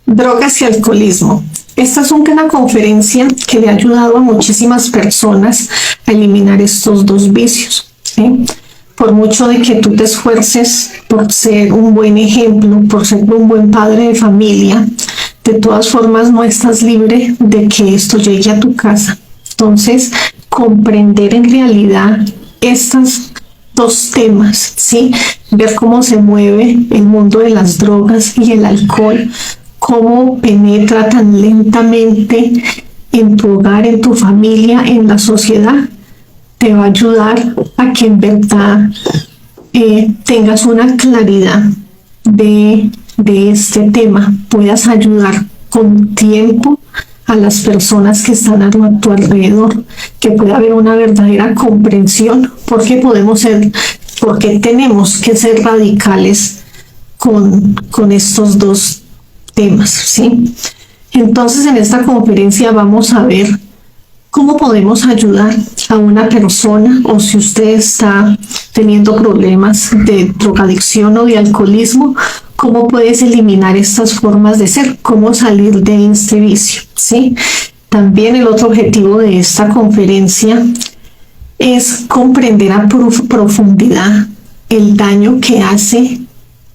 Drogas y alcoholismo. Esta es una conferencia que le ha ayudado a muchísimas personas a eliminar estos dos vicios, ¿sí? Por mucho de que tú te esfuerces por ser un buen ejemplo, por ser un buen padre de familia, de todas formas no estás libre de que esto llegue a tu casa. Entonces, comprender en realidad estos dos temas, ¿sí? Ver cómo se mueve el mundo de las drogas y el alcohol, cómo penetra tan lentamente en tu hogar, en tu familia, en la sociedad, te va a ayudar a que en verdad tengas una claridad de este tema, puedas ayudar con tiempo a las personas que están a tu alrededor, que pueda haber una verdadera comprensión, porque tenemos que ser radicales con estos dos temas, ¿sí? Entonces, en esta conferencia vamos a ver cómo podemos ayudar a una persona, o si usted está teniendo problemas de drogadicción o de alcoholismo, cómo puedes eliminar estas formas de ser, cómo salir de este vicio, ¿sí? También el otro objetivo de esta conferencia es comprender a profundidad el daño que hace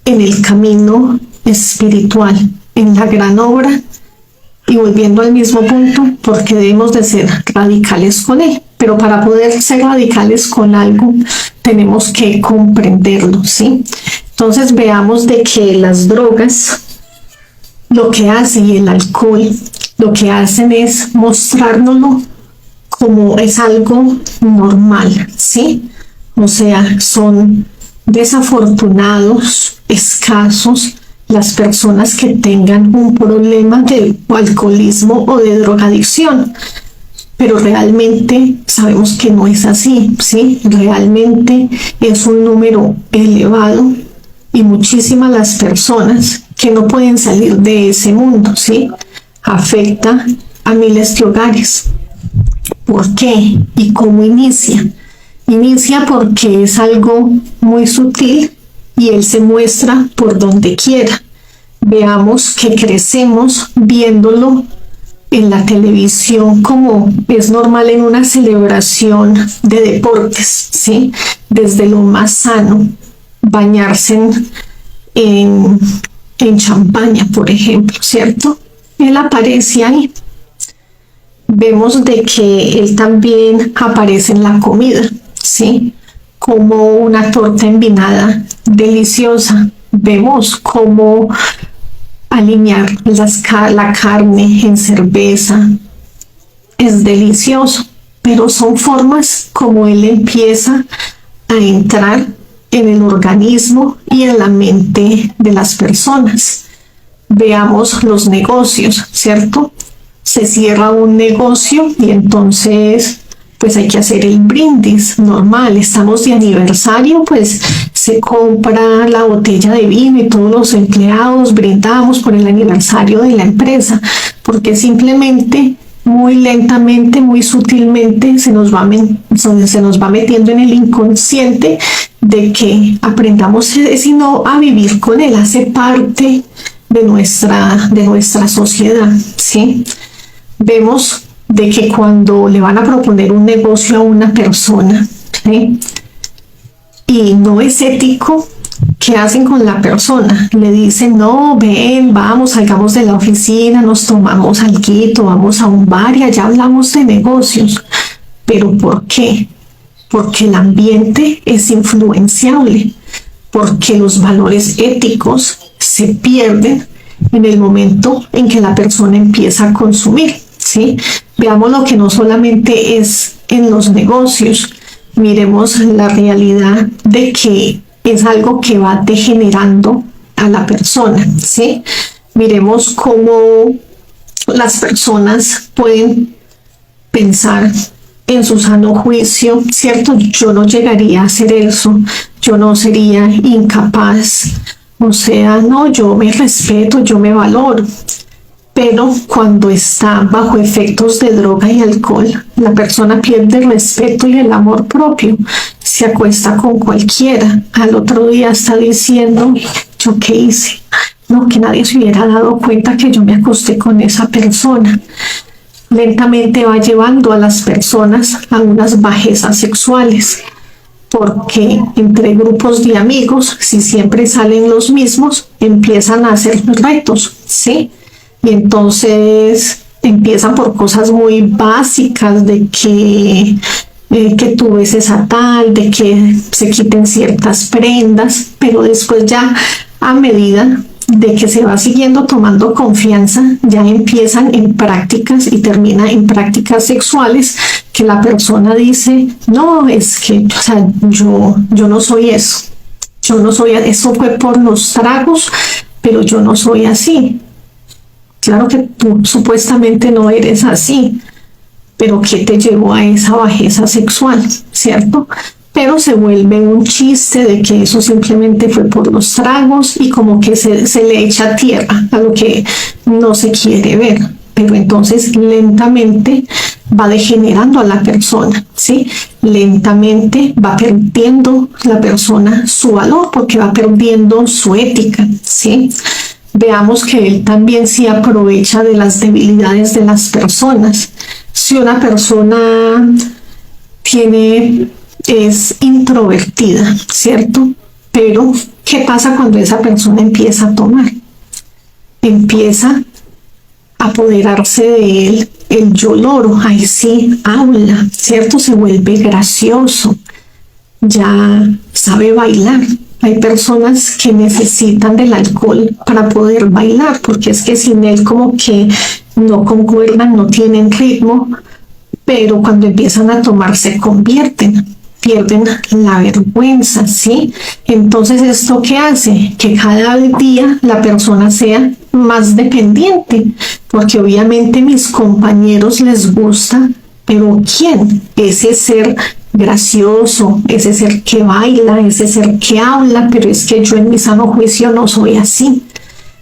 en el camino espiritual, en la gran obra, y volviendo al mismo punto, porque debemos de ser radicales con él. Pero para poder ser radicales con algo, tenemos que comprenderlo, ¿sí? Entonces veamos de que las drogas, lo que hacen, y el alcohol, lo que hacen es mostrárnoslo como es algo normal, ¿sí? O sea, son desafortunados, escasos, las personas que tengan un problema de alcoholismo o de drogadicción, pero realmente sabemos que no es así, ¿sí? Realmente es un número elevado y muchísimas las personas que no pueden salir de ese mundo, ¿sí? Afecta a miles de hogares. ¿Por qué? ¿Y cómo inicia? Inicia porque es algo muy sutil y él se muestra por donde quiera. Veamos que crecemos viéndolo en la televisión, como es normal en una celebración de deportes, ¿sí? Desde lo más sano, bañarse en champaña, por ejemplo, ¿cierto? Él aparece ahí. Vemos de que él también aparece en la comida, ¿sí? Como una torta envinada deliciosa. Vemos cómo alinear la carne en cerveza es delicioso, pero son formas como él empieza a entrar en el organismo y en la mente de las personas. Veamos los negocios, ¿cierto? Se cierra un negocio y entonces pues hay que hacer el brindis normal. Estamos de aniversario, pues se compra la botella de vino y todos los empleados brindamos por el aniversario de la empresa, porque simplemente muy lentamente, muy sutilmente se nos va metiendo en el inconsciente de que aprendamos sino a vivir con él, hace parte de nuestra sociedad, ¿sí? Vemos de que cuando le van a proponer un negocio a una persona, ¿sí? Y no es ético, ¿qué hacen con la persona? Le dicen, no, ven, vamos, salgamos de la oficina, nos tomamos alguito, vamos a un bar y allá hablamos de negocios. ¿Pero por qué? Porque el ambiente es influenciable, porque los valores éticos se pierden en el momento en que la persona empieza a consumir, ¿sí? Veamos lo que no solamente es en los negocios, miremos la realidad de que es algo que va degenerando a la persona, ¿sí? Miremos cómo las personas pueden pensar en su sano juicio, ¿cierto? Yo no llegaría a hacer eso, yo no sería incapaz, o sea, no, yo me respeto, yo me valoro. Pero cuando está bajo efectos de droga y alcohol, la persona pierde el respeto y el amor propio, se acuesta con cualquiera, al otro día está diciendo, ¿yo qué hice? no, que nadie se hubiera dado cuenta que yo me acosté con esa persona. Lentamente va llevando a las personas a unas bajezas sexuales, porque entre grupos de amigos, si siempre salen los mismos, empiezan a hacer retos, ¿sí? Y entonces empiezan por cosas muy básicas de que tú beses a tal, de que se quiten ciertas prendas, pero después ya a medida de que se va siguiendo tomando confianza, ya empiezan en prácticas y termina en prácticas sexuales que la persona dice, no, es que, o sea, yo no soy eso, yo no soy, eso fue por los tragos, pero yo no soy así. Claro que tú supuestamente no eres así, pero ¿qué te llevó a esa bajeza sexual, cierto? Pero se vuelve un chiste de que eso simplemente fue por los tragos y como que se le echa tierra a lo que no se quiere ver. Pero entonces lentamente va degenerando a la persona, ¿sí? Lentamente va perdiendo la persona su valor porque va perdiendo su ética, ¿sí? Veamos que él también se aprovecha de las debilidades de las personas. Si una persona es introvertida, ¿cierto? Pero, ¿qué pasa cuando esa persona empieza a tomar? Empieza a apoderarse de él el yo loro, ahí sí habla, ¿cierto? Se vuelve gracioso, ya sabe bailar. Hay personas que necesitan del alcohol para poder bailar, porque es que sin él como que no concuerdan, no tienen ritmo, pero cuando empiezan a tomar se convierten, pierden la vergüenza, ¿sí? Entonces, ¿esto qué hace? Que cada día la persona sea más dependiente, porque obviamente mis compañeros les gusta, pero ¿quién? Ese ser gracioso, ese ser que baila, ese ser que habla, pero es que yo en mi sano juicio no soy así.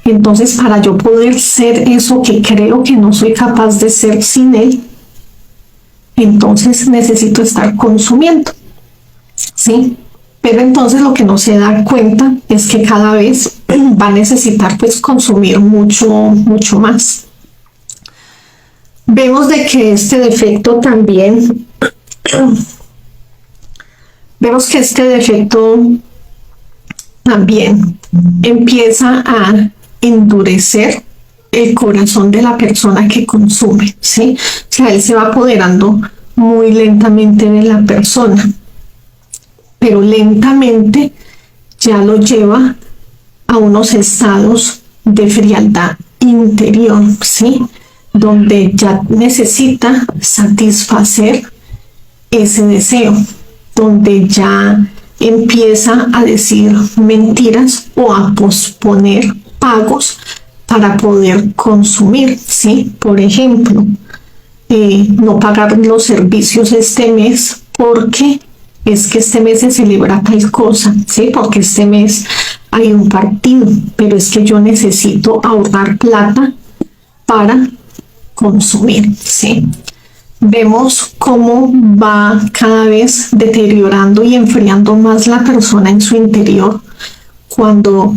Entonces, para yo poder ser eso que creo que no soy capaz de ser sin él, entonces necesito estar consumiendo, ¿sí? Pero entonces lo que no se da cuenta es que cada vez va a necesitar pues consumir mucho más. Vemos de que este defecto también, empieza a endurecer el corazón de la persona que consume, ¿sí? O sea, él se va apoderando muy lentamente de la persona, pero lentamente ya lo lleva a unos estados de frialdad interior, ¿sí? Donde ya necesita satisfacer ese deseo, donde ya empieza a decir mentiras o a posponer pagos para poder consumir, ¿sí? Por ejemplo, no pagar los servicios este mes porque es que este mes se celebra tal cosa, ¿sí? Porque este mes hay un partido, pero es que yo necesito ahorrar plata para consumir, ¿sí? Vemos cómo va cada vez deteriorando y enfriando más la persona en su interior cuando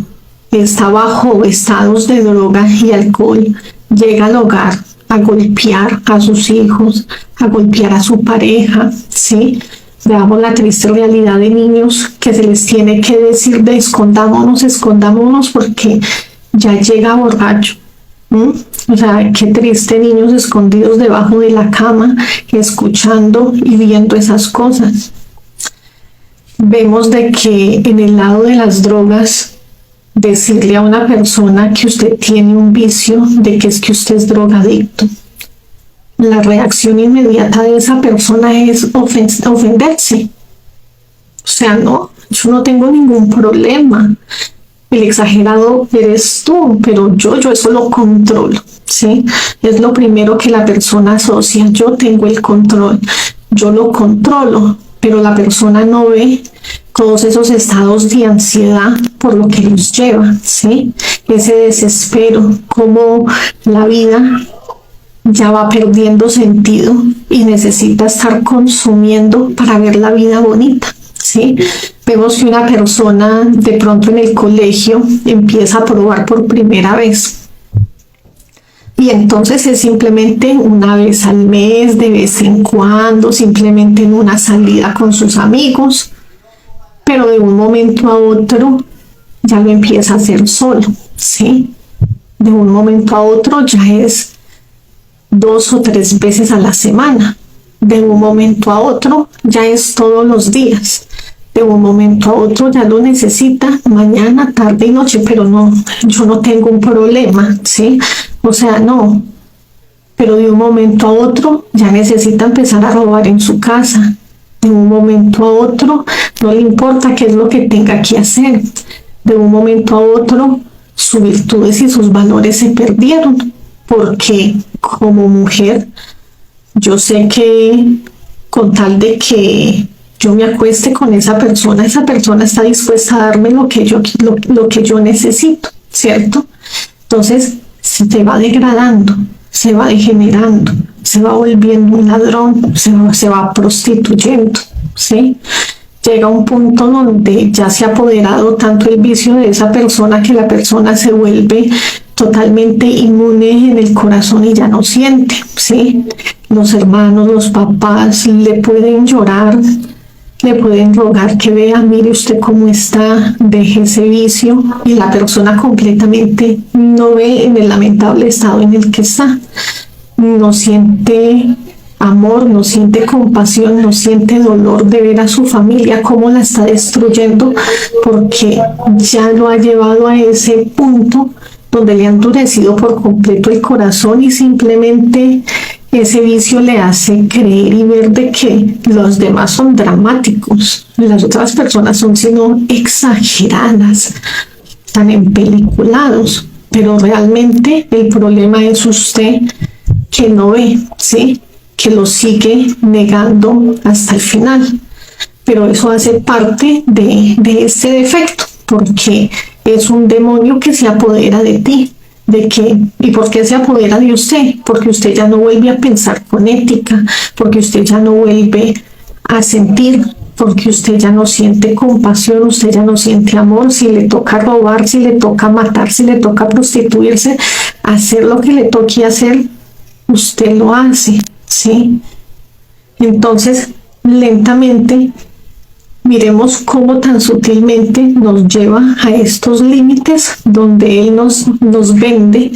está bajo estados de droga y alcohol, llega al hogar a golpear a sus hijos, a golpear a su pareja, ¿sí? Veamos la triste realidad de niños que se les tiene que decir de escondámonos porque ya llega borracho. O sea, qué triste, niños escondidos debajo de la cama, escuchando y viendo esas cosas. Vemos de que en el lado de las drogas, decirle a una persona que usted tiene un vicio, de que es que usted es drogadicto, la reacción inmediata de esa persona es ofenderse. O sea, no, yo no tengo ningún problema. El exagerado eres tú, pero yo eso lo controlo, ¿sí? Es lo primero que la persona asocia. Yo tengo el control, yo lo controlo, pero la persona no ve todos esos estados de ansiedad por lo que los lleva, ¿sí? Ese desespero, como la vida ya va perdiendo sentido y necesita estar consumiendo para ver la vida bonita, ¿sí? Vemos que una persona de pronto en el colegio empieza a probar por primera vez. Y entonces es simplemente una vez al mes, de vez en cuando, simplemente en una salida con sus amigos, pero de un momento a otro ya lo empieza a hacer solo, ¿sí? De un momento a otro ya es 2 o 3 veces a la semana. De un momento a otro ya es todos los días. De un momento a otro ya lo necesita mañana, tarde y noche, pero no, yo no tengo un problema, ¿sí? O sea, no. Pero de un momento a otro ya necesita empezar a robar en su casa. De un momento a otro no le importa qué es lo que tenga que hacer. De un momento a otro sus virtudes y sus valores se perdieron, porque como mujer yo sé que con tal de que yo me acueste con esa persona está dispuesta a darme lo que yo necesito, ¿cierto? Entonces se va degradando, se va degenerando, se va volviendo un ladrón, se va prostituyendo, ¿sí? Llega un punto donde ya se ha apoderado tanto el vicio de esa persona que la persona se vuelve totalmente inmune en el corazón y ya no siente, ¿sí? Los hermanos, los papás le pueden llorar, le pueden rogar que vea, mire usted cómo está, deje ese vicio, y la persona completamente no ve en el lamentable estado en el que está. No siente amor, no siente compasión, no siente dolor de ver a su familia cómo la está destruyendo, porque ya lo ha llevado a ese punto donde le ha endurecido por completo el corazón, y simplemente ese vicio le hace creer y ver de que los demás son dramáticos, las otras personas son sino exageradas, están empeliculados, pero realmente el problema es usted que no ve, ¿sí? Que lo sigue negando hasta el final. Pero eso hace parte de este defecto, porque es un demonio que se apodera de ti. ¿Y por qué se apodera de usted? Porque usted ya no vuelve a pensar con ética, porque usted ya no vuelve a sentir, porque usted ya no siente compasión, usted ya no siente amor. Si le toca robar, si le toca matar, si le toca prostituirse, hacer lo que le toque hacer, usted lo hace, ¿sí? Entonces, lentamente, miremos cómo tan sutilmente nos lleva a estos límites donde Él nos vende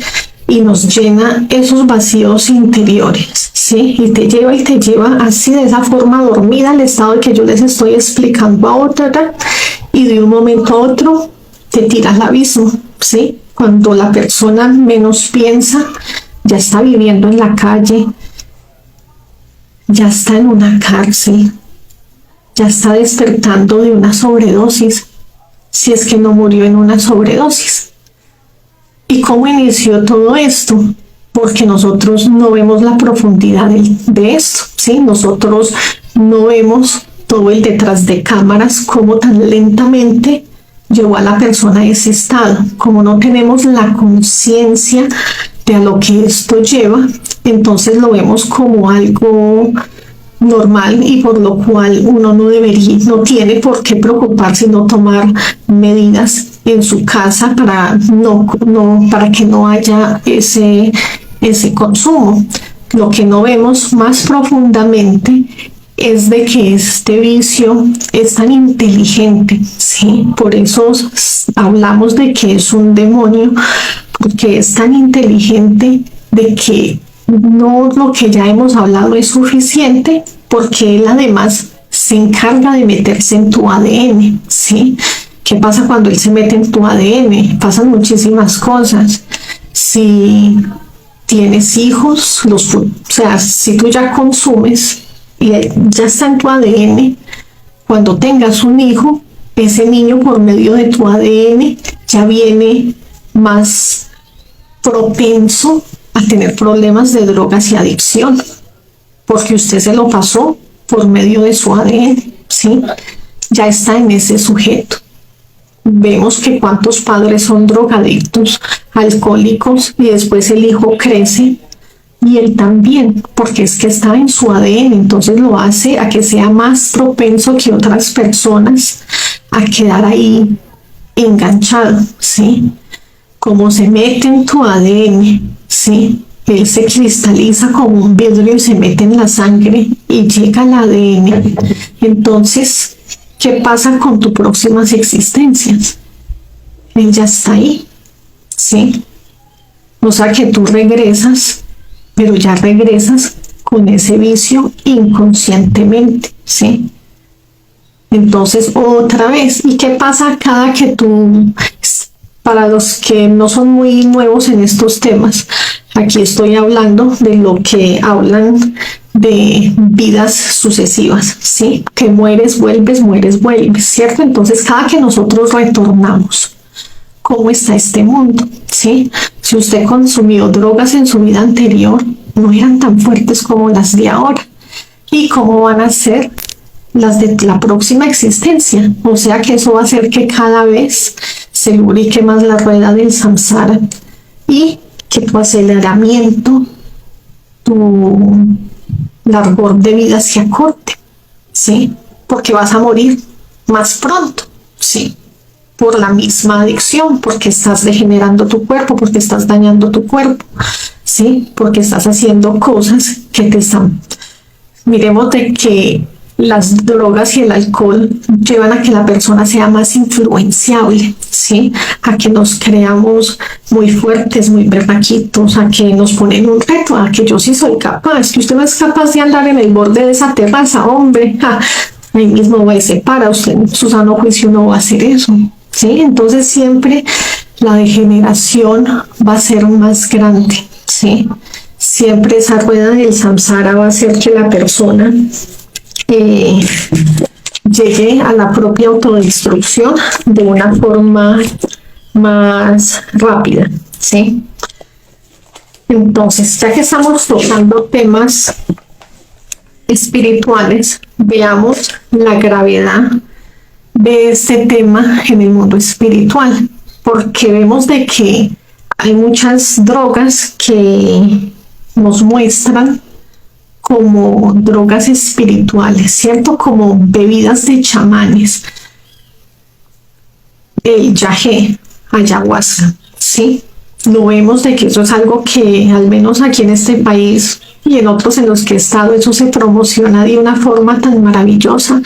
y nos llena esos vacíos interiores, ¿sí? Y te lleva así, de esa forma dormida, al estado que yo les estoy explicando ahora, y de un momento a otro te tira al abismo, ¿sí? Cuando la persona menos piensa, ya está viviendo en la calle, ya está en una cárcel, ya está despertando de una sobredosis, si es que no murió en una sobredosis. ¿Y cómo inició todo esto? Porque nosotros no vemos la profundidad de esto, ¿sí? Nosotros no vemos todo el detrás de cámaras, cómo tan lentamente llevó a la persona a ese estado. Como no tenemos la conciencia de a lo que esto lleva, entonces lo vemos como algo normal, y por lo cual uno no tiene por qué preocuparse, no tomar medidas en su casa para que no haya ese consumo. Lo que no vemos más profundamente es de que este vicio es tan inteligente, ¿sí? Por eso hablamos de que es un demonio, porque es tan inteligente de que no lo que ya hemos hablado es suficiente, porque él además se encarga de meterse en tu ADN, ¿sí? ¿Qué pasa cuando él se mete en tu ADN? Pasan muchísimas cosas. Si tienes hijos, o sea, si tú ya consumes y ya está en tu ADN, cuando tengas un hijo, ese niño por medio de tu ADN ya viene más propenso a tener problemas de drogas y adicción, porque usted se lo pasó por medio de su ADN, ¿sí? Ya está en ese sujeto. Vemos que cuántos padres son drogadictos, alcohólicos, y después el hijo crece y él también, porque es que está en su ADN, entonces lo hace a que sea más propenso que otras personas a quedar ahí enganchado, ¿sí? Como se mete en tu ADN, ¿sí? Él se cristaliza como un vidrio y se mete en la sangre y llega al ADN. Entonces, ¿qué pasa con tus próximas existencias? Él ya está ahí, ¿sí? O sea que tú regresas, pero ya regresas con ese vicio inconscientemente, ¿sí? Entonces, otra vez, ¿y qué pasa cada que tú, para los que no son muy nuevos en estos temas, aquí estoy hablando de lo que hablan de vidas sucesivas, ¿sí? Que mueres, vuelves, ¿cierto? Entonces, cada que nosotros retornamos, ¿cómo está este mundo? ¿Sí? Si usted consumió drogas en su vida anterior, no eran tan fuertes como las de ahora. ¿Y cómo van a ser las de la próxima existencia? O sea que eso va a hacer que cada vez se lubrique más la rueda del samsara y que tu aceleramiento, tu largor de vida se acorte, ¿sí? Porque vas a morir más pronto, ¿sí? Por la misma adicción, porque estás degenerando tu cuerpo, porque estás dañando tu cuerpo, ¿sí? Porque estás haciendo cosas que te están... Miremos de que las drogas y el alcohol llevan a que la persona sea más influenciable, ¿sí? A que nos creamos muy fuertes, muy berraquitos, a que nos ponen un reto, a que yo sí soy capaz, que usted no es capaz de andar en el borde de esa terraza, hombre, ahí mismo va y se para, usted en su sano juicio no va a hacer eso, ¿sí? Entonces siempre la degeneración va a ser más grande, ¿sí? Siempre esa rueda del samsara va a hacer que la persona llegue a la propia autodestrucción de una forma más rápida, ¿sí? Entonces, ya que estamos tocando temas espirituales, veamos la gravedad de este tema en el mundo espiritual, porque vemos de que hay muchas drogas que nos muestran como drogas espirituales, ¿cierto? Como bebidas de chamanes, el yagé, ayahuasca, ¿sí? Lo vemos de que eso es algo que, al menos aquí en este país y en otros en los que he estado, eso se promociona de una forma tan maravillosa.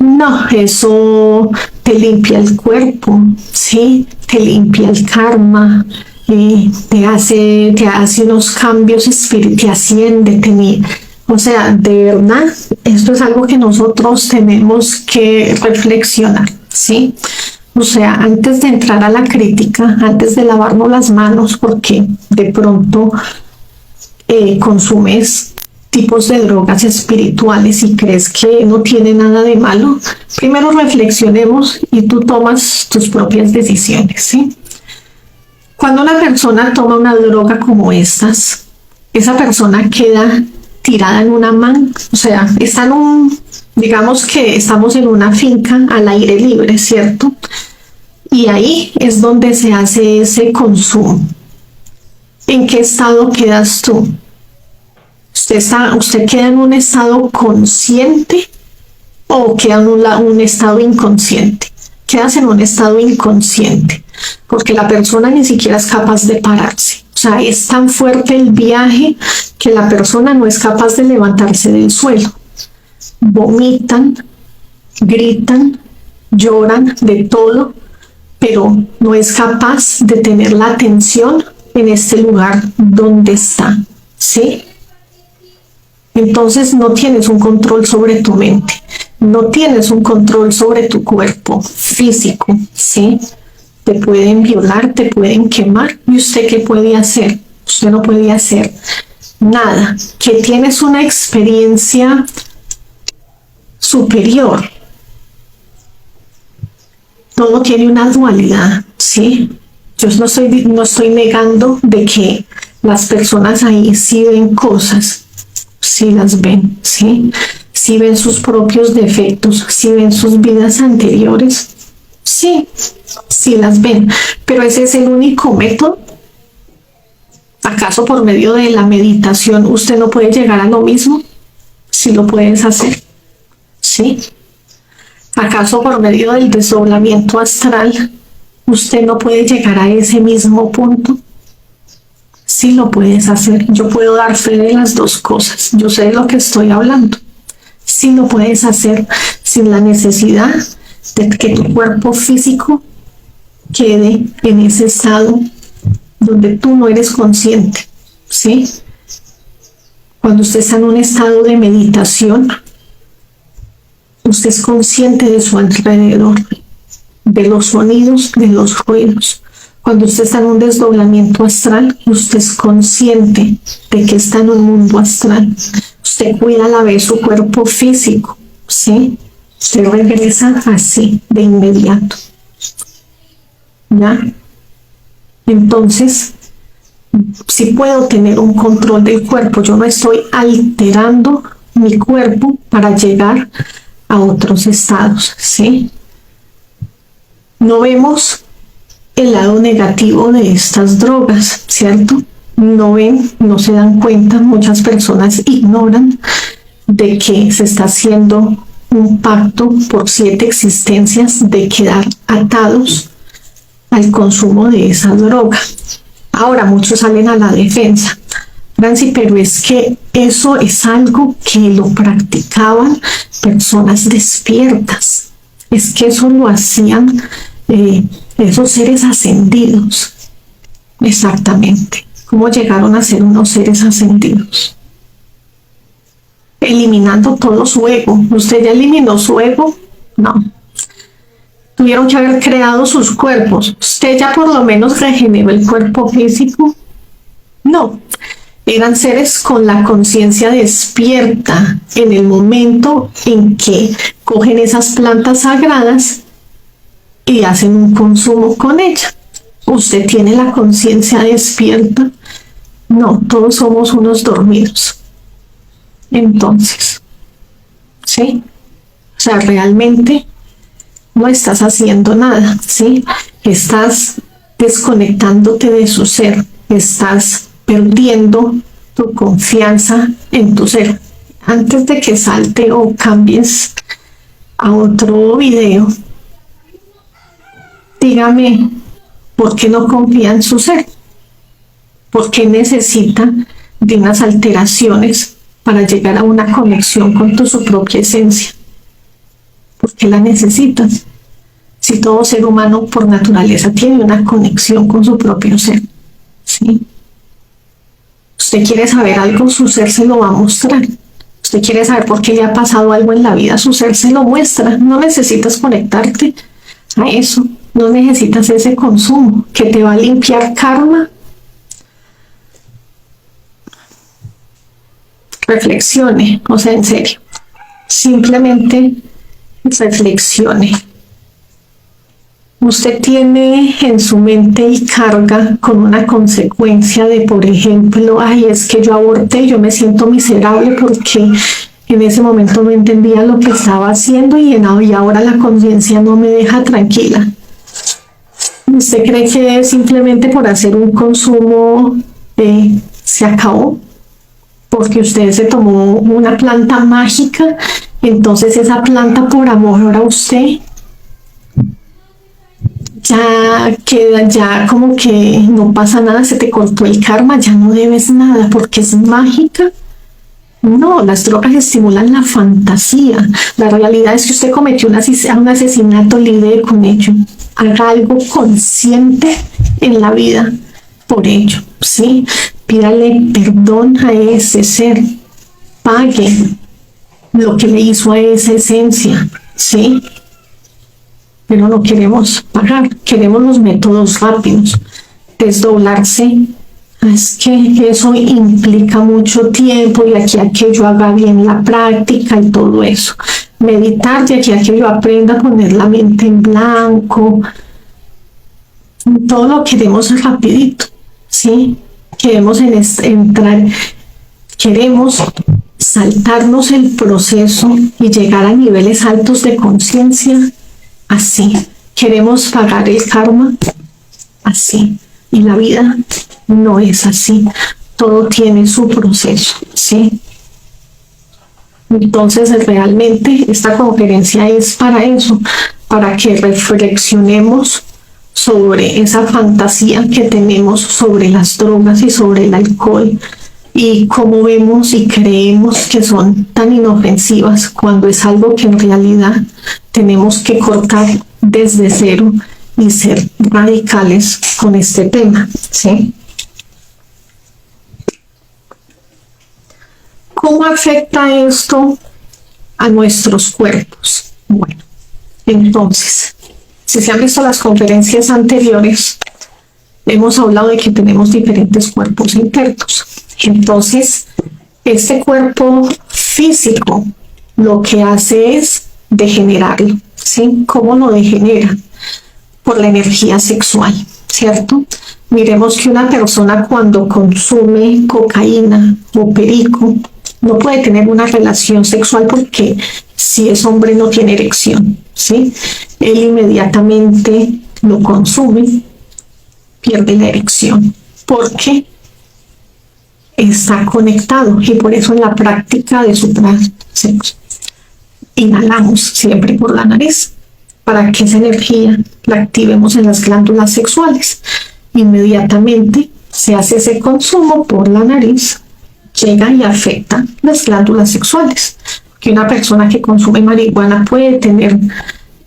No, eso te limpia el cuerpo, ¿sí? Te limpia el karma, te hace unos cambios espirituales, te asciende, o sea, de verdad, esto es algo que nosotros tenemos que reflexionar, ¿sí? O sea, antes de entrar a la crítica, antes de lavarnos las manos, porque de pronto consumes tipos de drogas espirituales y crees que no tiene nada de malo, primero reflexionemos y tú tomas tus propias decisiones, ¿sí? Cuando una persona toma una droga como estas, esa persona queda tirada en una manga, o sea, está en digamos que estamos en una finca al aire libre, ¿cierto? Y ahí es donde se hace ese consumo. ¿En qué estado quedas tú? ¿Usted queda en un estado consciente o queda en un estado inconsciente? Quedas en un estado inconsciente, porque la persona ni siquiera es capaz de pararse. O sea, es tan fuerte el viaje que la persona no es capaz de levantarse del suelo. Vomitan, gritan, lloran, de todo, pero no es capaz de tener la atención en este lugar donde está, ¿sí? Entonces no tienes un control sobre tu mente, no tienes un control sobre tu cuerpo físico, ¿sí? Te pueden violar, te pueden quemar, ¿y usted qué puede hacer? Usted no puede hacer nada. Que tienes una experiencia superior. Todo tiene una dualidad, ¿sí? Yo no estoy negando de que las personas ahí sí ven cosas, sí las ven, ¿sí? Sí ven sus propios defectos, sí ven sus vidas anteriores, sí las ven, pero ese es el único método. ¿Acaso por medio de la meditación usted no puede llegar a lo mismo? Sí lo puedes hacer. ¿Sí? ¿Acaso por medio del desdoblamiento astral usted no puede llegar a ese mismo punto? Sí lo puedes hacer. Yo puedo dar fe de las dos cosas. Yo sé de lo que estoy hablando. Sí lo puedes hacer sin la necesidad de que tu cuerpo físico quede en ese estado donde tú no eres consciente. ¿Sí? Cuando usted está en un estado de meditación, usted es consciente de su alrededor, de los sonidos, de los ruidos. Cuando usted está en un desdoblamiento astral, usted es consciente de que está en un mundo astral. Usted cuida a la vez su cuerpo físico, ¿sí? Usted regresa así, de inmediato. ¿Ya? Entonces, si puedo tener un control del cuerpo, yo no estoy alterando mi cuerpo para llegar a otros estados, ¿sí? No vemos el lado negativo de estas drogas, ¿cierto? No ven, no se dan cuenta, muchas personas ignoran de que se está haciendo un pacto por 7 existencias de quedar atados al consumo de esa droga. Ahora muchos salen a la defensa. Franci, pero es que eso es algo que lo practicaban personas despiertas. Es que eso lo hacían esos seres ascendidos. Exactamente. ¿Cómo llegaron a ser unos seres ascendidos? Eliminando todo su ego. ¿Usted ya eliminó su ego? No. Tuvieron que haber creado sus cuerpos. ¿Usted ya por lo menos regeneró el cuerpo físico? No. Eran seres con la conciencia despierta en el momento en que cogen esas plantas sagradas y hacen un consumo con ella. ¿Usted tiene la conciencia despierta? No, todos somos unos dormidos. Entonces, ¿sí? O sea, realmente no estás haciendo nada, ¿sí? Estás desconectándote de su ser, estás perdiendo tu confianza en tu ser. Antes de que salte o cambies a otro video, dígame, ¿por qué no confía en su ser? ¿Por qué necesita de unas alteraciones para llegar a una conexión con su propia esencia? ¿Por qué la necesitas? Si todo ser humano por naturaleza tiene una conexión con su propio ser, ¿sí? Usted quiere saber algo, su ser se lo va a mostrar. Usted quiere saber por qué le ha pasado algo en la vida, su ser se lo muestra. No necesitas conectarte a eso, no necesitas ese consumo que te va a limpiar karma. Reflexione, o sea, en serio, simplemente reflexione. Usted tiene en su mente y carga con una consecuencia de, por ejemplo, ay, es que yo aborté, yo me siento miserable porque en ese momento no entendía lo que estaba haciendo y ahora la conciencia no me deja tranquila. ¿Usted cree que simplemente por hacer un consumo se acabó? Porque usted se tomó una planta mágica, entonces esa planta por amor a usted ya queda, ya como que no pasa nada, se te cortó el karma, ya no debes nada porque es mágica. No, las drogas estimulan la fantasía. La realidad es que usted cometió un asesinato, lidie con ello. Haga algo consciente en la vida por ello, ¿sí? Pídale perdón a ese ser. Pague lo que le hizo a esa esencia, ¿sí? Pero no queremos pagar, queremos los métodos rápidos. Desdoblarse, es que eso implica mucho tiempo y aquí a que yo haga bien la práctica y todo eso. Meditar de aquí a que yo aprenda a poner la mente en blanco. Todo lo queremos rapidito, ¿sí? Queremos entrar, queremos saltarnos el proceso y llegar a niveles altos de conciencia así. Queremos pagar el karma así. Y la vida no es así. Todo tiene su proceso, ¿sí? Entonces, realmente esta conferencia es para eso, para que reflexionemos sobre esa fantasía que tenemos sobre las drogas y sobre el alcohol y cómo vemos y creemos que son tan inofensivas cuando es algo que en realidad tenemos que cortar desde cero y ser radicales con este tema, ¿sí? ¿Cómo afecta esto a nuestros cuerpos? Bueno, entonces, si se han visto las conferencias anteriores, hemos hablado de que tenemos diferentes cuerpos internos. Entonces, este cuerpo físico lo que hace es degenerarlo, ¿sí? ¿Cómo lo degenera? Por la energía sexual, ¿cierto? Miremos que una persona cuando consume cocaína o perico no puede tener una relación sexual porque si es hombre no tiene erección, ¿sí? Él inmediatamente lo consume, pierde la erección, porque está conectado y por eso en la práctica de sexo inhalamos siempre por la nariz para que esa energía la activemos en las glándulas sexuales. Inmediatamente se hace ese consumo por la nariz, llega y afecta las glándulas sexuales. Que una persona que consume marihuana puede tener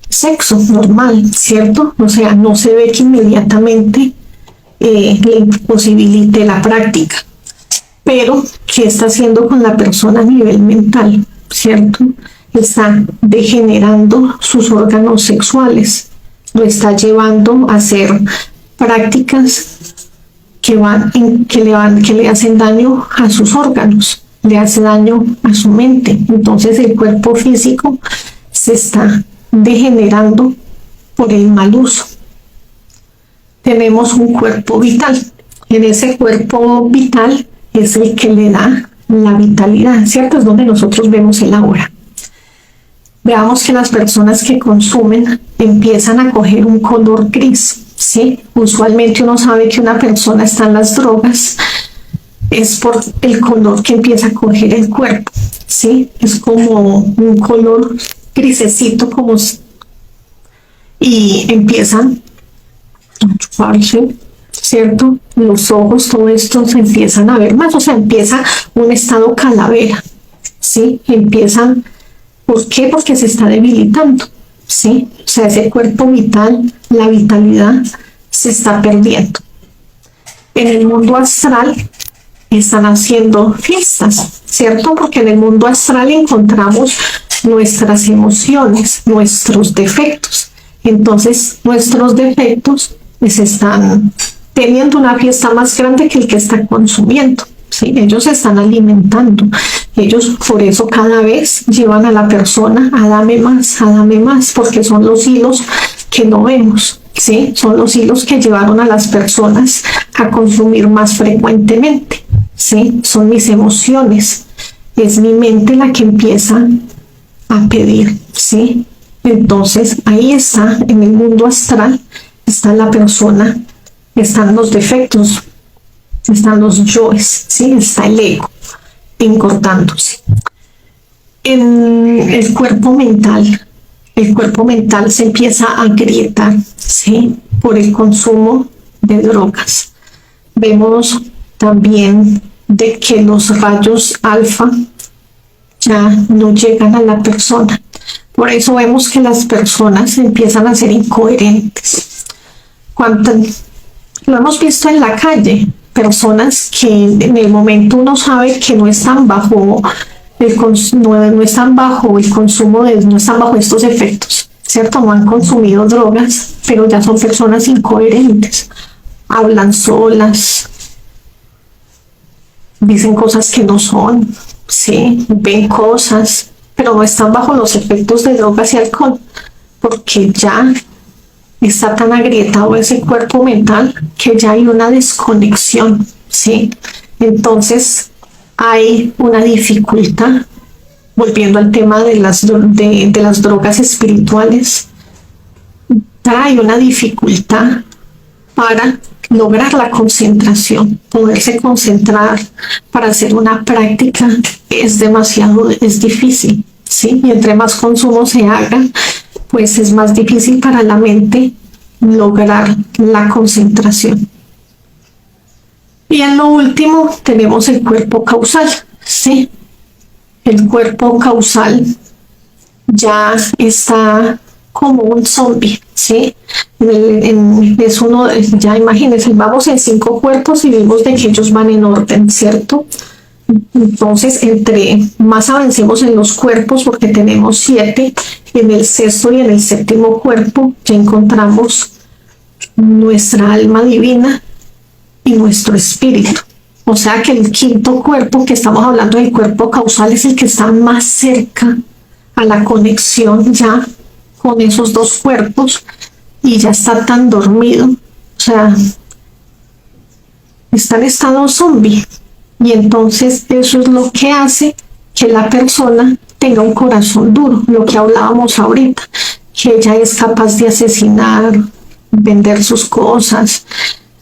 sexo normal, ¿cierto? O sea, no se ve que inmediatamente le imposibilite la práctica. Pero, ¿qué está haciendo con la persona a nivel mental? ¿Cierto? Está degenerando sus órganos sexuales, lo está llevando a hacer prácticas que le hacen daño a sus órganos, le hace daño a su mente. Entonces el cuerpo físico se está degenerando por el mal uso. Tenemos un cuerpo vital. En ese cuerpo vital es el que le da la vitalidad, ¿cierto? Es donde nosotros vemos el aura. Veamos que las personas que consumen empiezan a coger un color gris, ¿sí? Usualmente uno sabe que una persona está en las drogas es por el color que empieza a coger el cuerpo, ¿sí? Es como un color grisecito, y empiezan a chuparse, ¿cierto? Los ojos, todo esto se empiezan a ver más, o sea, empieza un estado calavera, ¿sí? Empiezan, ¿por qué? Porque se está debilitando, ¿sí? O sea, ese cuerpo vital, la vitalidad se está perdiendo. En el mundo astral están haciendo fiestas, ¿cierto? Porque en el mundo astral encontramos nuestras emociones, nuestros defectos. Entonces, nuestros defectos pues están teniendo una fiesta más grande que el que está consumiendo, ¿sí? Ellos se están alimentando. Ellos por eso cada vez llevan a la persona a dame más, porque son los hilos que no vemos, ¿sí? Son los hilos que llevaron a las personas a consumir más frecuentemente, ¿sí? Son mis emociones, es mi mente la que empieza a pedir, ¿sí? Entonces ahí está, en el mundo astral, está la persona, están los defectos, están los yoes, ¿sí? Está el ego encortándose. En el cuerpo mental se empieza a agrietar, ¿sí? Por el consumo de drogas. Vemos también de que los rayos alfa ya no llegan a la persona. Por eso vemos que las personas empiezan a ser incoherentes. Lo hemos visto en la calle, personas que en el momento uno sabe que no están bajo no están bajo el consumo no están bajo estos efectos, ¿cierto? No han consumido drogas, pero ya son personas incoherentes. Hablan solas, dicen cosas que no son, sí, ven cosas, pero no están bajo los efectos de drogas y alcohol, porque ya está tan agrietado ese cuerpo mental que ya hay una desconexión, ¿sí? Entonces hay una dificultad, volviendo al tema de las drogas espirituales, hay una dificultad para lograr la concentración, poderse concentrar para hacer una práctica es difícil, ¿sí? Y entre más consumo se haga, pues es más difícil para la mente lograr la concentración. Y en lo último tenemos el cuerpo causal, ¿sí? El cuerpo causal ya está como un zombie, ¿sí? Es uno, ya imagínense, vamos en 5 cuerpos y vimos de que ellos van en orden, ¿cierto? Entonces, entre más avancemos en los cuerpos, porque tenemos 7, en el 6º y en el 7º cuerpo ya encontramos nuestra alma divina y nuestro espíritu. O sea que el 5º cuerpo, que estamos hablando del cuerpo causal, es el que está más cerca a la conexión ya con esos 2 cuerpos y ya está tan dormido, o sea, está en estado zombie. Y entonces eso es lo que hace que la persona tenga un corazón duro, lo que hablábamos ahorita, que ella es capaz de asesinar, vender sus cosas,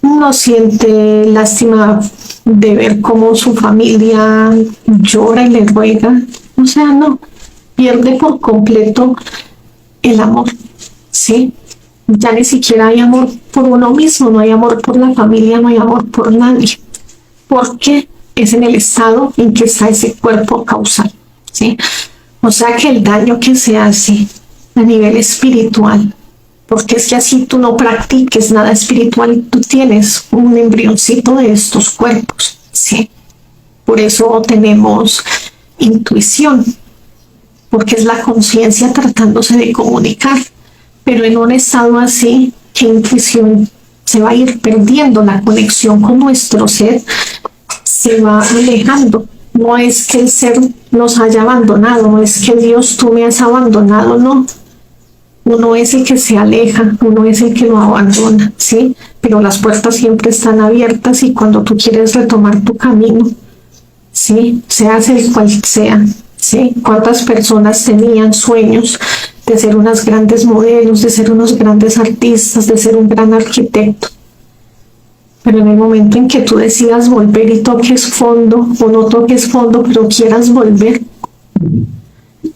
no siente lástima de ver cómo su familia llora y le ruega, o sea, no, pierde por completo el amor, ¿sí? Ya ni siquiera hay amor por uno mismo, no hay amor por la familia, no hay amor por nadie, porque es en el estado en que está ese cuerpo causal, ¿sí? O sea que el daño que se hace a nivel espiritual, porque es que así tú no practiques nada espiritual, tú tienes un embrioncito de estos cuerpos, ¿sí? Por eso tenemos intuición, porque es la conciencia tratándose de comunicar, pero en un estado así, ¿qué intuición? Se va a ir perdiendo la conexión con nuestro ser, se va alejando. No es que el ser nos haya abandonado, no es que Dios, tú me has abandonado, no. Uno es el que se aleja, uno es el que lo abandona, ¿sí? Pero las puertas siempre están abiertas y cuando tú quieres retomar tu camino, ¿sí? Seas el cual sea, ¿sí? ¿Cuántas personas tenían sueños de ser unas grandes modelos, de ser unos grandes artistas, de ser un gran arquitecto? Pero en el momento en que tú decidas volver y toques fondo, o no toques fondo, pero quieras volver,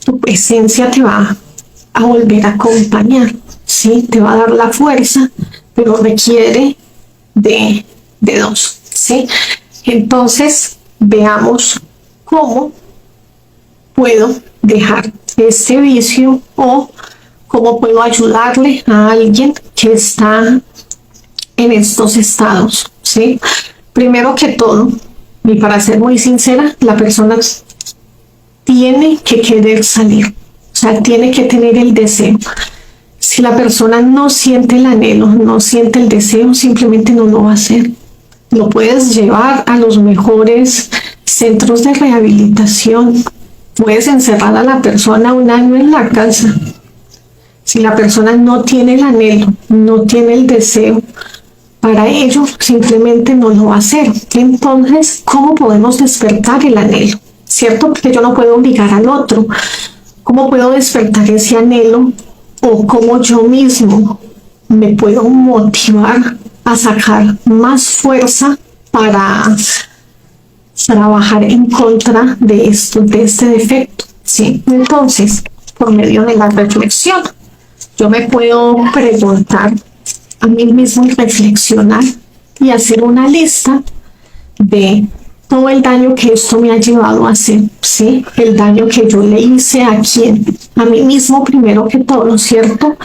tu esencia te va a volver a acompañar, ¿sí? Te va a dar la fuerza, pero requiere de 2, ¿sí? Entonces, veamos cómo puedo dejar este vicio o cómo puedo ayudarle a alguien que está en estos estados, ¿sí? Primero que todo, y para ser muy sincera, la persona tiene que querer salir, o sea, tiene que tener el deseo. Si la persona no siente el anhelo, no siente el deseo, simplemente no lo va a hacer. Lo puedes llevar a los mejores centros de rehabilitación, puedes encerrar a la persona 1 año en la casa. Si la persona no tiene el anhelo, no tiene el deseo para ello, simplemente no lo va a hacer. Entonces, ¿cómo podemos despertar el anhelo? ¿Cierto? Porque yo no puedo obligar al otro. ¿Cómo puedo despertar ese anhelo? O cómo yo mismo me puedo motivar a sacar más fuerza para trabajar en contra de esto, de este defecto, ¿sí? Entonces, por medio de la reflexión, yo me puedo preguntar a mí mismo y reflexionar y hacer una lista de todo el daño que esto me ha llevado a hacer, ¿sí? El daño que yo le hice a quién, a mí mismo primero que todo, ¿cierto?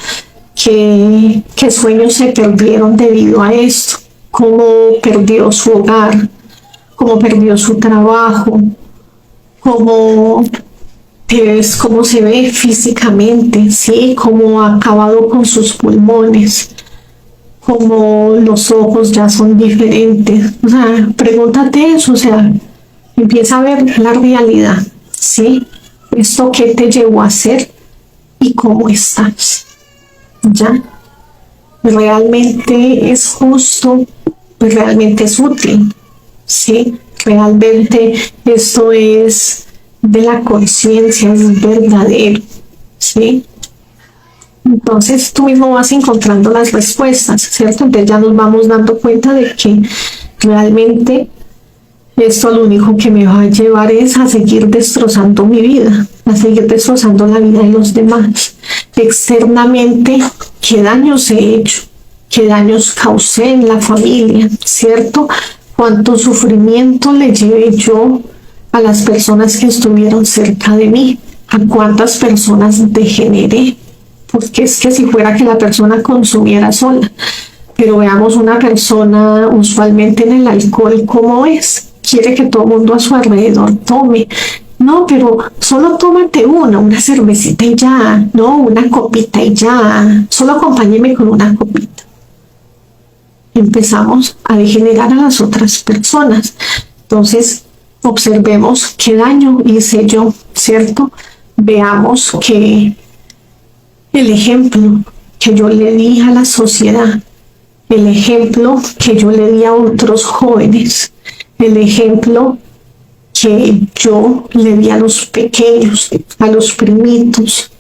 ¿Qué sueños se perdieron debido a esto? ¿Cómo perdió su hogar? ¿Cómo perdió su trabajo? ¿Cómo se ve físicamente? ¿Sí? ¿Cómo ha acabado con sus pulmones? Como los ojos ya son diferentes, o sea, pregúntate eso, o sea, empieza a ver la realidad, ¿sí? Esto que te llevó a hacer y cómo estás, ¿ya? ¿Realmente es justo? ¿Realmente es útil? ¿Sí? ¿Realmente esto es de la conciencia, es verdadero? ¿Sí? Entonces tú mismo vas encontrando las respuestas, ¿cierto? Entonces ya nos vamos dando cuenta de que realmente esto lo único que me va a llevar es a seguir destrozando mi vida, a seguir destrozando la vida de los demás. Externamente, ¿qué daños he hecho? ¿Qué daños causé en la familia? ¿Cierto? ¿Cuánto sufrimiento le llevé yo a las personas que estuvieron cerca de mí? ¿A cuántas personas degeneré? Porque es que si fuera que la persona consumiera sola, pero veamos una persona usualmente en el alcohol, ¿cómo es? Quiere que todo el mundo a su alrededor tome. No, pero solo tómate una cervecita y ya, no, una copita y ya, solo acompáñeme con una copita. Empezamos a degenerar a las otras personas. Entonces, observemos qué daño hice yo, ¿cierto? Veamos que el ejemplo que yo le di a la sociedad, el ejemplo que yo le di a otros jóvenes, el ejemplo que yo le di a los pequeños, a los primitos,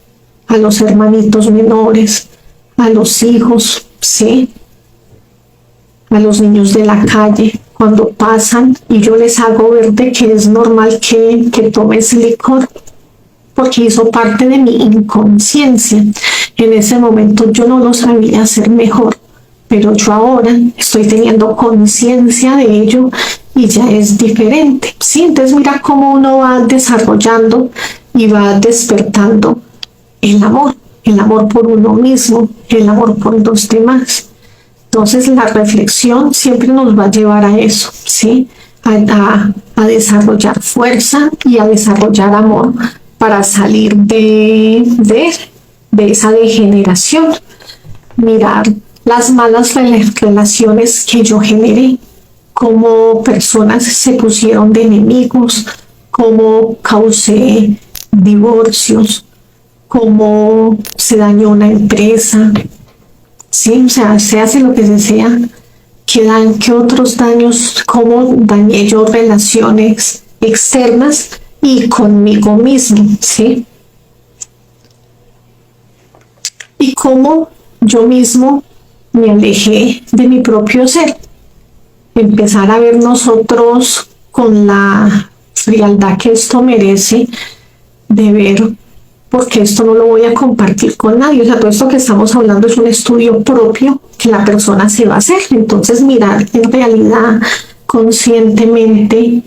a los hermanitos menores, a los hijos, ¿sí? A los niños de la calle, cuando pasan y yo les hago ver de que es normal que tomes licor, porque hizo parte de mi inconsciencia. En ese momento yo no lo sabía hacer mejor, pero yo ahora estoy teniendo conciencia de ello y ya es diferente, ¿sí? Entonces mira cómo uno va desarrollando y va despertando el amor por uno mismo, el amor por los demás. Entonces la reflexión siempre nos va a llevar a eso, ¿sí? A desarrollar fuerza y a desarrollar amor para salir de esa degeneración. Mirar las malas relaciones que yo generé, cómo personas se pusieron de enemigos, cómo causé divorcios, cómo se dañó una empresa, sí, o sea, se hace lo que se sea, que otros daños, cómo dañé yo relaciones externas y conmigo mismo, sí, y cómo yo mismo me alejé de mi propio ser. Empezar a ver nosotros con la frialdad que esto merece, de ver porque esto no lo voy a compartir con nadie. O sea, todo esto que estamos hablando es un estudio propio que la persona se va a hacer. Entonces, mirar en realidad conscientemente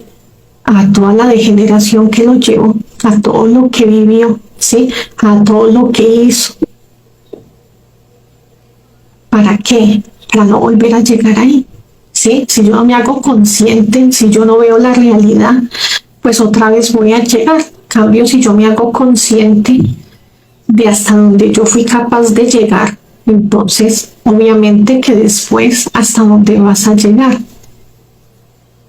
a toda la degeneración que lo llevó, a todo lo que vivió, ¿sí? A todo lo que hizo. ¿Para qué? Para no volver a llegar ahí, ¿sí? Si yo no me hago consciente, si yo no veo la realidad, pues otra vez voy a llegar. Cambio, si yo me hago consciente de hasta donde yo fui capaz de llegar, entonces obviamente que después hasta dónde vas a llegar.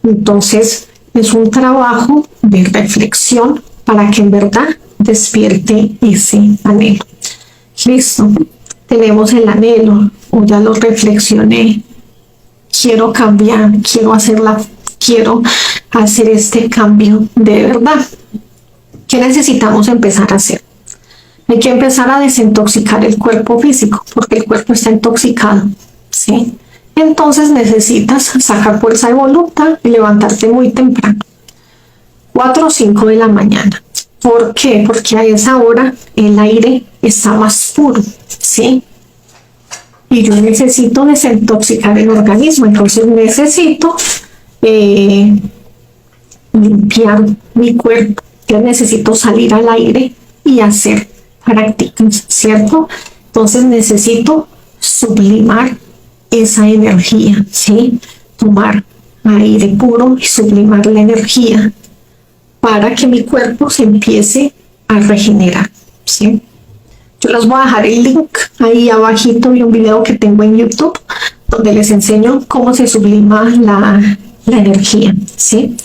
Entonces es un trabajo de reflexión para que en verdad despierte ese anhelo. Listo, tenemos el anhelo, o ya lo reflexioné, quiero cambiar, quiero hacer este cambio de verdad. ¿Qué necesitamos empezar a hacer? Hay que empezar a desintoxicar el cuerpo físico, porque el cuerpo está intoxicado, ¿sí? Entonces necesitas sacar fuerza de voluntad y levantarte muy temprano, 4 o 5 de la mañana. ¿Por qué? Porque a esa hora el aire está más puro, ¿sí? Y yo necesito desintoxicar el organismo, entonces necesito limpiar mi cuerpo. Yo necesito salir al aire y hacer prácticas, ¿cierto? Entonces necesito sublimar esa energía, ¿sí? Tomar aire puro y sublimar la energía para que mi cuerpo se empiece a regenerar, ¿sí? Yo les voy a dejar el link ahí abajito de un video que tengo en YouTube donde les enseño cómo se sublima la energía, ¿sí?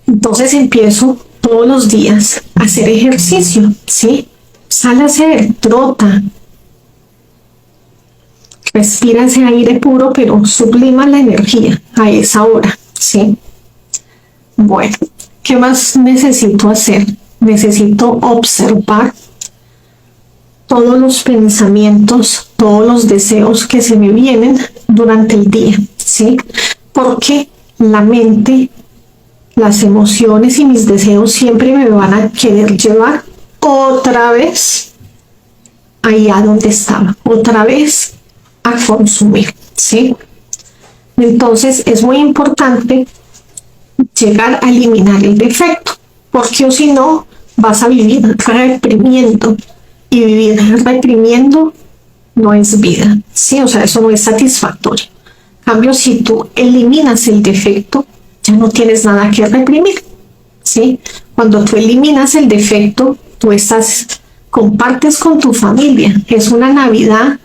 Entonces empiezo todos los días a hacer ejercicio, ¿sí? Sale a hacer, trota, respira ese aire puro, pero sublima la energía a esa hora, ¿sí? Bueno, ¿qué más necesito hacer? Necesito observar todos los pensamientos, todos los deseos que se me vienen durante el día, ¿sí? Porque la mente, las emociones y mis deseos siempre me van a querer llevar otra vez ahí a donde estaba, otra vez a consumir, ¿sí? Entonces es muy importante llegar a eliminar el defecto, porque o si no, vas a vivir reprimiendo, y vivir reprimiendo no es vida, ¿sí? O sea, eso no es satisfactorio. En cambio, si tú eliminas el defecto, ya no tienes nada que reprimir, ¿sí? Cuando tú eliminas el defecto, tú compartes con tu familia, es una Navidad,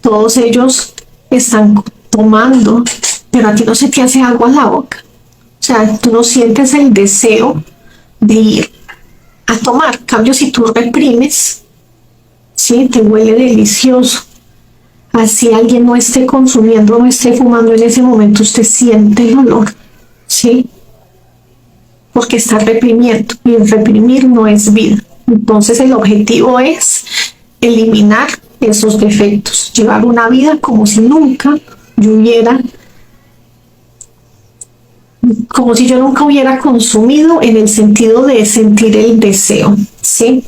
todos ellos están tomando, pero a ti no se te hace agua a la boca. O sea, tú no sientes el deseo de ir a tomar. En cambio, si tú reprimes, sí, te huele delicioso. Así alguien no esté consumiendo, no esté fumando en ese momento, usted siente el olor, ¿sí? Porque está reprimiendo, y el reprimir no es vida. Entonces el objetivo es eliminar esos defectos, llevar una vida como si nunca como si yo nunca hubiera consumido, en el sentido de sentir el deseo, ¿sí?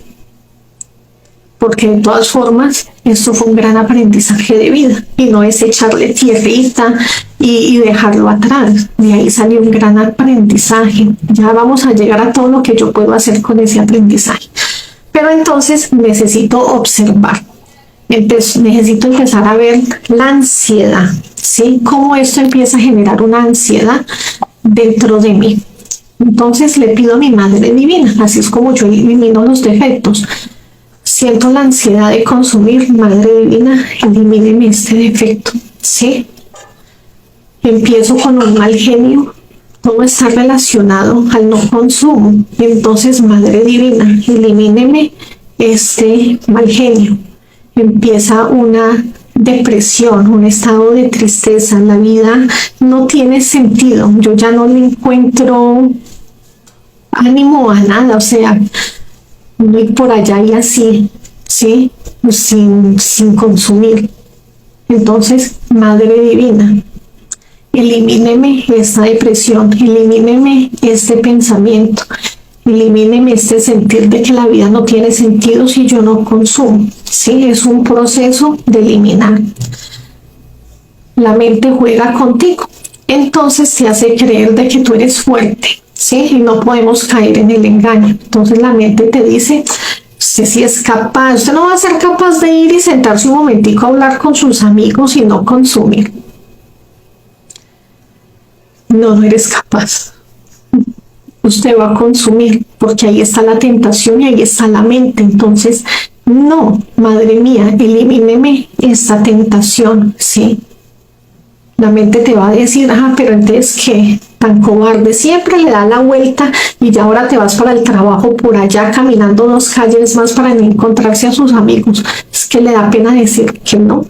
Porque de todas formas, esto fue un gran aprendizaje de vida, y no es echarle tierrita y dejarlo atrás. De ahí salió un gran aprendizaje. Ya vamos a llegar a todo lo que yo puedo hacer con ese aprendizaje. Pero entonces necesito observar. Necesito empezar a ver la ansiedad, ¿sí? Cómo esto empieza a generar una ansiedad dentro de mí. Entonces le pido a mi Madre Divina, así es como yo elimino los defectos. Siento la ansiedad de consumir, Madre Divina, elimíneme este defecto, ¿sí? Empiezo con un mal genio, todo está relacionado al no consumo. Entonces, Madre Divina, elimíneme este mal genio. Empieza una depresión, un estado de tristeza, la vida no tiene sentido, yo ya no le encuentro ánimo a nada, o sea, no ir por allá y así, ¿sí? Sin consumir. Entonces, Madre Divina, elimíneme esta depresión, elimíneme este pensamiento, elimíneme este sentir de que la vida no tiene sentido si yo no consumo, ¿sí? Es un proceso de eliminar. La mente juega contigo, entonces te hace creer de que tú eres fuerte, ¿sí? Y no podemos caer en el engaño. Entonces la mente te dice, usted sí es capaz, usted no va a ser capaz de ir y sentarse un momentico a hablar con sus amigos y no consumir. No eres capaz. Usted va a consumir, porque ahí está la tentación y ahí está la mente. Entonces, no, Madre mía, elimíneme esta tentación, ¿sí? La mente te va a decir, pero entonces, ¿qué? Tan cobarde, siempre le da la vuelta y ya ahora te vas para el trabajo por allá caminando 2 calles más para no encontrarse a sus amigos. Es que le da pena decir que no.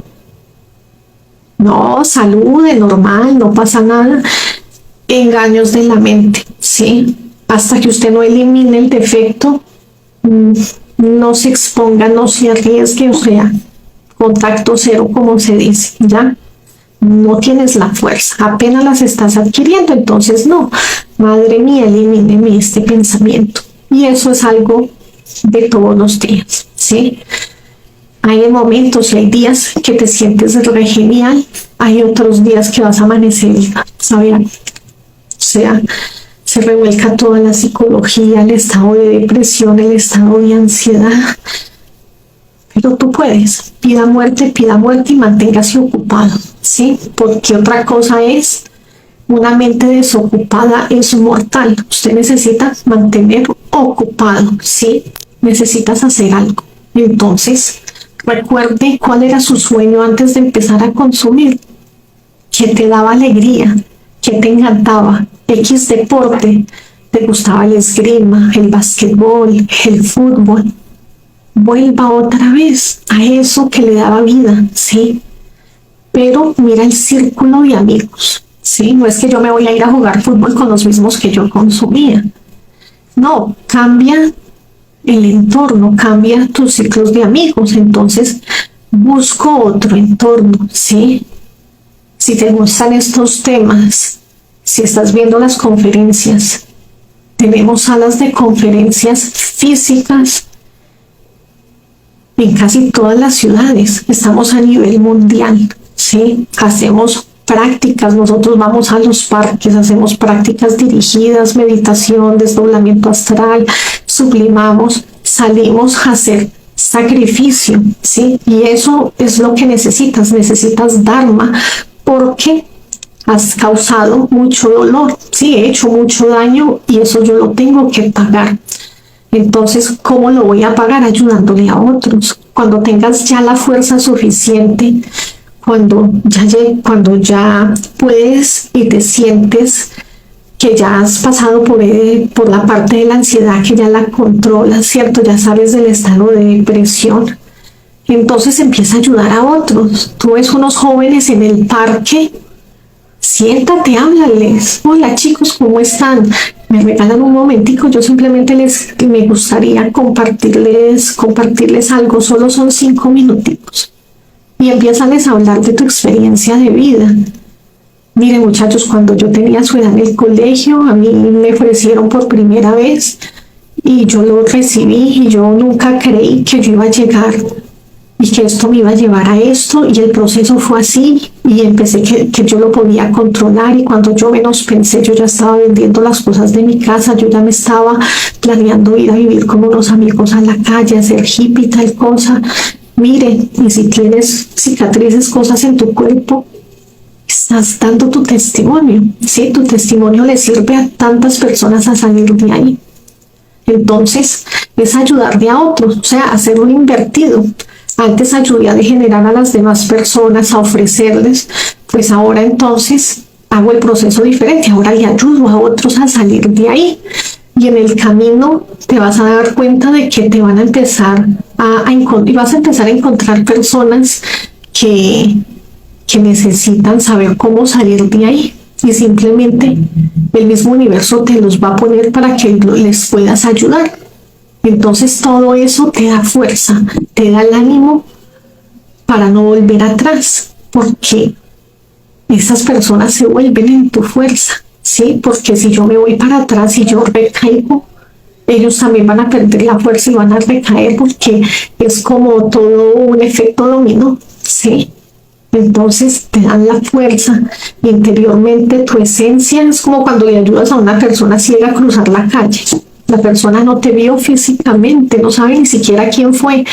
No, salude, normal, no pasa nada. Engaños de la mente, ¿sí? Hasta que usted no elimine el defecto, no se exponga, no se arriesgue, o sea, contacto cero, como se dice, ¿ya? No tienes la fuerza, apenas las estás adquiriendo, entonces no, Madre mía, elimíneme este pensamiento. Y eso es algo de todos los días, ¿sí? Hay momentos y hay días que te sientes re genial, hay otros días que vas a amanecer, ¿saben? O sea, se revuelca toda la psicología, el estado de depresión, el estado de ansiedad. Pero tú puedes, pida muerte y manténgase ocupado, ¿sí? Porque otra cosa es, una mente desocupada es mortal. Usted necesita mantener ocupado, ¿sí? Necesitas hacer algo. Entonces, recuerde cuál era su sueño antes de empezar a consumir, que te daba alegría, que te encantaba, X deporte, te gustaba el esgrima, el basquetbol, el fútbol. Vuelva otra vez a eso que le daba vida, ¿sí? Pero mira el círculo de amigos, ¿sí? No es que yo me voy a ir a jugar fútbol con los mismos que yo consumía. No, cambia el entorno, cambia tus ciclos de amigos, entonces busco otro entorno, ¿sí? Si te gustan estos temas, si estás viendo las conferencias, tenemos salas de conferencias físicas en casi todas las ciudades, estamos a nivel mundial, ¿sí? Hacemos prácticas, nosotros vamos a los parques, hacemos prácticas dirigidas, meditación, desdoblamiento astral, sublimamos, salimos a hacer sacrificio, ¿sí? Y eso es lo que necesitas Dharma, porque has causado mucho dolor, sí, he hecho mucho daño y eso yo lo tengo que pagar. Entonces, ¿cómo lo voy a pagar? Ayudándole a otros. Cuando tengas ya la fuerza suficiente, cuando ya puedes y te sientes que ya has pasado por la parte de la ansiedad, que ya la controlas, ¿cierto? Ya sabes del estado de depresión. Entonces empieza a ayudar a otros. Tú ves unos jóvenes en el parque, siéntate, háblales. Hola chicos, ¿cómo están? Me regalan un momentico, yo simplemente me gustaría compartirles algo, solo son 5 minuticos. Y empiezas a hablar de tu experiencia de vida. Miren muchachos, cuando yo tenía su edad en el colegio, a mí me ofrecieron por primera vez y yo lo recibí y yo nunca creí que yo iba a llegar y que esto me iba a llevar a esto, y el proceso fue así y empecé que yo lo podía controlar, y cuando yo menos pensé yo ya estaba vendiendo las cosas de mi casa, yo ya me estaba planeando ir a vivir con unos amigos a la calle, a ser hippie, tal cosa. Miren, y si tienes cicatrices, cosas en tu cuerpo, estás dando tu testimonio, ¿sí? Tu testimonio le sirve a tantas personas a salir de ahí. Entonces, es ayudarle a otros, o sea, hacer un invertido. Antes ayudé a degenerar a las demás personas, a ofrecerles, pues ahora entonces hago el proceso diferente, ahora le ayudo a otros a salir de ahí. Y en el camino te vas a dar cuenta de que te van a empezar y vas a empezar a encontrar personas que necesitan saber cómo salir de ahí, y simplemente el mismo universo te los va a poner para que les puedas ayudar. Entonces todo eso te da fuerza, te da el ánimo para no volver atrás, porque esas personas se vuelven en tu fuerza, ¿sí? Porque si yo me voy para atrás y yo recaigo, ellos también van a perder la fuerza y van a recaer, porque es como todo un efecto dominó, ¿sí? Entonces te dan la fuerza interiormente, tu esencia. Es como cuando le ayudas a una persona ciega a cruzar la calle. La persona no te vio físicamente, no sabe ni siquiera quién fue,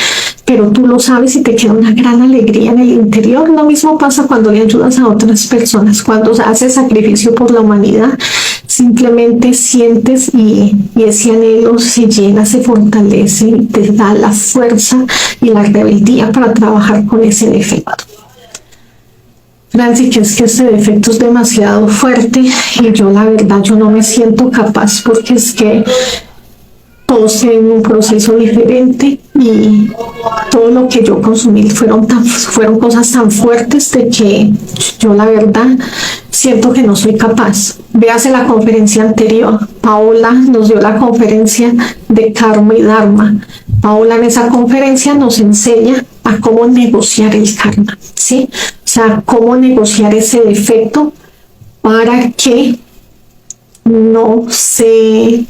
pero tú lo sabes y te queda una gran alegría en el interior. Lo mismo pasa cuando le ayudas a otras personas, cuando haces sacrificio por la humanidad. Simplemente sientes y ese anhelo se llena, se fortalece y te da la fuerza y la rebeldía para trabajar con ese defecto. Franci, que es que este defecto es demasiado fuerte y yo la verdad yo no me siento capaz, porque es que todos tienen un proceso diferente y todo lo que yo consumí fueron cosas tan fuertes de que yo la verdad siento que no soy capaz. Véase la conferencia anterior, Paola nos dio la conferencia de karma y dharma. Paola en esa conferencia nos enseña a cómo negociar el karma, ¿sí? O sea, cómo negociar ese defecto para que no se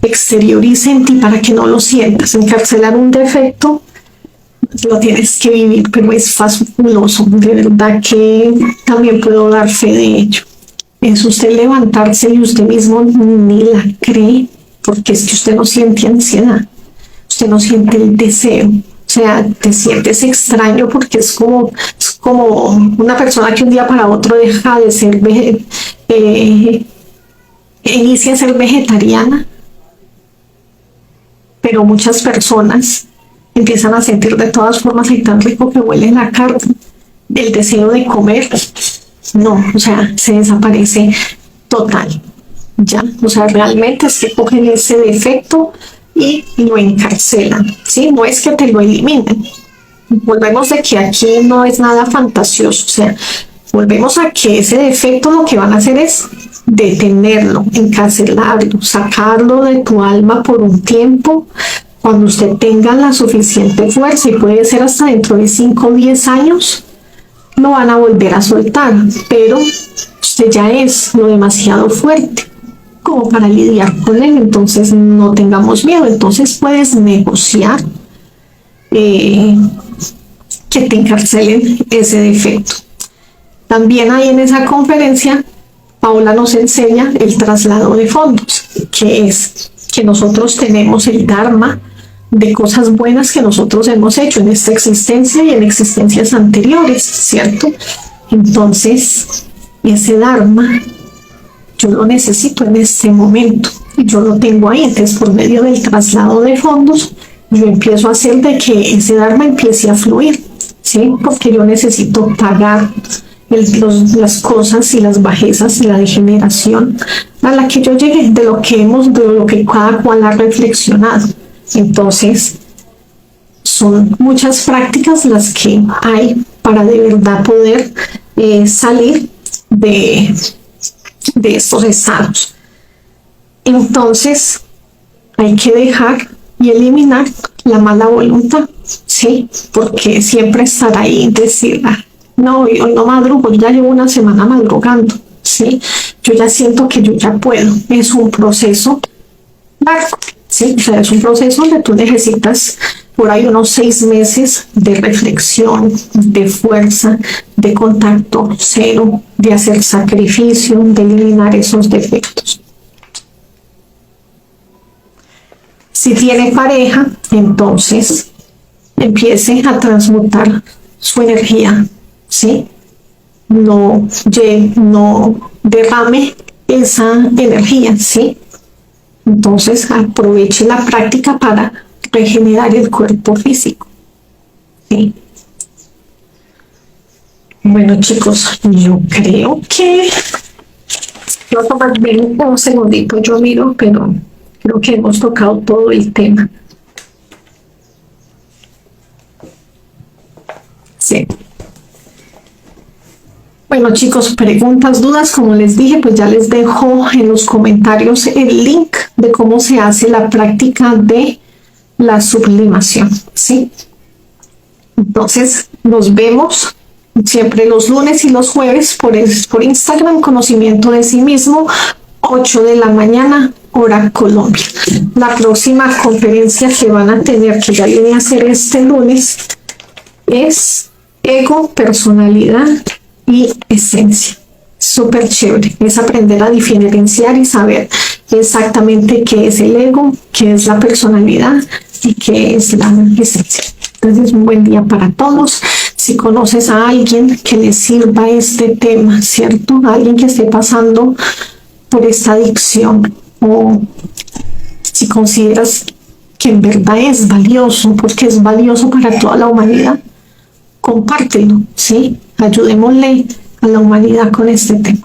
exteriorice en ti, para que no lo sientas. Encarcelar un defecto lo tienes que vivir, pero es fabuloso, de verdad que también puedo dar fe de ello. Es usted levantarse y usted mismo ni la cree, porque es que usted no siente ansiedad, usted no siente el deseo, o sea, te sientes extraño, porque es como una persona que un día para otro deja de ser inicia a ser vegetariana, pero muchas personas empiezan a sentir de todas formas, y tan rico que huele la carne, el deseo de comer, no, o sea, se desaparece total, ya, o sea, realmente es que cogen ese defecto y lo encarcelan, ¿sí? No es que te lo eliminen. Volvemos de que aquí no es nada fantasioso, o sea, volvemos a que ese defecto lo que van a hacer es detenerlo, encarcelarlo, sacarlo de tu alma por un tiempo, cuando usted tenga la suficiente fuerza, y puede ser hasta dentro de 5 o 10 años, lo van a volver a soltar, pero usted ya es lo demasiado fuerte como para lidiar con él. Entonces no tengamos miedo. Entonces puedes negociar que te encarcelen ese defecto. También ahí en esa conferencia Paola nos enseña el traslado de fondos, que es que nosotros tenemos el Dharma de cosas buenas que nosotros hemos hecho en esta existencia y en existencias anteriores, ¿cierto? Entonces, ese Dharma yo lo necesito en este momento y yo lo tengo ahí. Entonces, por medio del traslado de fondos, yo empiezo a hacer de que ese Dharma empiece a fluir, ¿sí? Porque yo necesito pagar las cosas y las bajezas y la degeneración a la que yo llegué, de lo que cada cual ha reflexionado. Entonces, son muchas prácticas las que hay para de verdad poder salir de estos estados. Entonces, hay que dejar y eliminar la mala voluntad, ¿sí? Porque siempre estar ahí y decir, no, hoy no madrugo, ya llevo una semana madrugando, ¿sí? Yo ya siento que yo ya puedo. Es un proceso largo, ¿sí? O sea, es un proceso donde tú necesitas por ahí unos 6 meses de reflexión, de fuerza, de contacto cero, de hacer sacrificio, de eliminar esos defectos. Si tiene pareja, entonces empiece a transmutar su energía, ¿sí? No derrame esa energía, ¿sí? Entonces aproveche la práctica para regenerar el cuerpo físico, ¿sí? Bueno, chicos, yo creo que voy a tomar bien un segundito, yo miro, pero creo que hemos tocado todo el tema. Sí. Bueno, chicos, preguntas, dudas, como les dije, pues ya les dejo en los comentarios el link de cómo se hace la práctica de la sublimación, ¿sí? Entonces, nos vemos siempre los lunes y los jueves por Instagram, Conocimiento de Sí Mismo, 8 de la mañana, hora Colombia. La próxima conferencia que van a tener, que ya viene a ser este lunes, es ego, personalidad y esencia. Súper chévere, es aprender a diferenciar y saber exactamente qué es el ego, qué es la personalidad y qué es la esencia. Entonces, un buen día para todos. Si conoces a alguien que le sirva este tema, ¿cierto? Alguien que esté pasando por esta adicción, o si consideras que en verdad es valioso, porque es valioso para toda la humanidad, compártelo, ¿sí? Ayudémosle a la humanidad con este tema.